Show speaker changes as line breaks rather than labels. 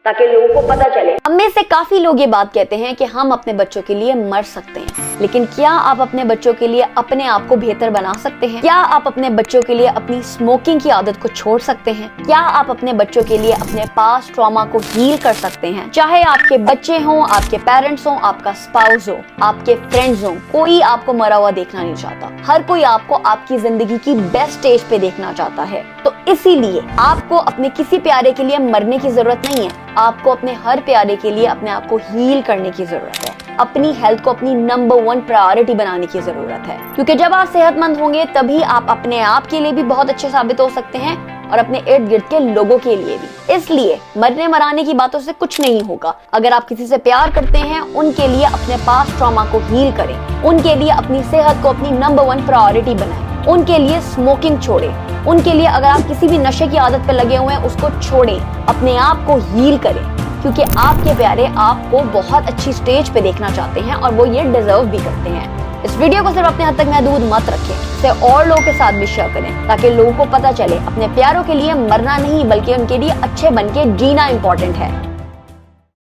ताकि लोगों को पता चले। हम में से काफी लोग ये बात कहते हैं कि हम अपने बच्चों के लिए मर सकते हैं, लेकिन क्या आप अपने बच्चों के लिए अपने आप को बेहतर बना सकते हैं? क्या आप अपने बच्चों के लिए अपनी स्मोकिंग की आदत को छोड़ सकते हैं? क्या आप अपने बच्चों के लिए अपने पास्ट ट्रॉमा को हील कर सकते हैं? चाहे आपके बच्चे हों, आपके पेरेंट्स हों, आपका स्पाउस हो, आपके फ्रेंड्स हों, कोई आपको मरा हुआ देखना नहीं चाहता। हर कोई आपको आपकी जिंदगी की बेस्ट स्टेज पे देखना चाहता है। तो इसीलिए आपको अपने किसी प्यारे के लिए मरने की जरूरत नहीं है, आपको अपने हर प्यारे के लिए अपने आप को हील करने की जरूरत है। अपनी हेल्थ को अपनी नंबर 1 प्रायोरिटी बनाने की जरूरत है, क्योंकि जब आप सेहतमंद होंगे तभी आप अपने आप के लिए भी बहुत अच्छे साबित हो सकते हैं और अपने इर्द गिर्द के लोगों के लिए भी। इसलिए मरने मराने की बातों से कुछ नहीं होगा। अगर आप किसी से प्यार करते हैं, उनके लिए अपने पास्ट ट्रॉमा को हील करें, उनके लिए अपनी सेहत को अपनी नंबर 1 प्रायोरिटी बनाएं, उनके लिए स्मोकिंग छोड़ें, उनके लिए अगर आप किसी भी नशे की आदत पे लगे हुए हैं उसको छोड़ें, अपने आप को हील करें, क्योंकि आपके प्यारे आपको बहुत अच्छी स्टेज पे देखना चाहते हैं और वो ये डिजर्व भी करते हैं। इस वीडियो को सिर्फ अपने हद तक महदूद मत रखें, इसे और लोगों के साथ भी शेयर करें ताकि लोगों को पता चले अपने प्यारों के लिए मरना नहीं बल्कि उनके लिए अच्छे बन के जीना इंपॉर्टेंट है।